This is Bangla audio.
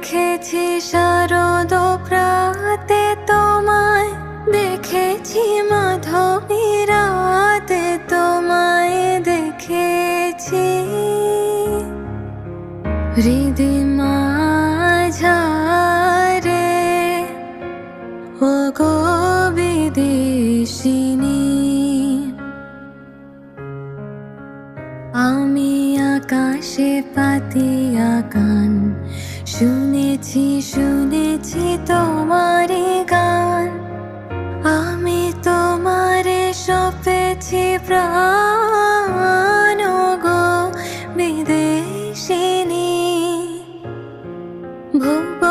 দেখেছি শারদ প্রাতে তোমায়, দেখেছি মাধবী রাতে তোমায় দেখেছি, হৃদি মাঝারে ও গো বিদেশিনী। আমি আকাশে পাতিয়া গান, শুনেছি শুনেছি তোমারে গান, আমি তোমারে সপেছি প্রাণ গো বিদেশিনী। ভুব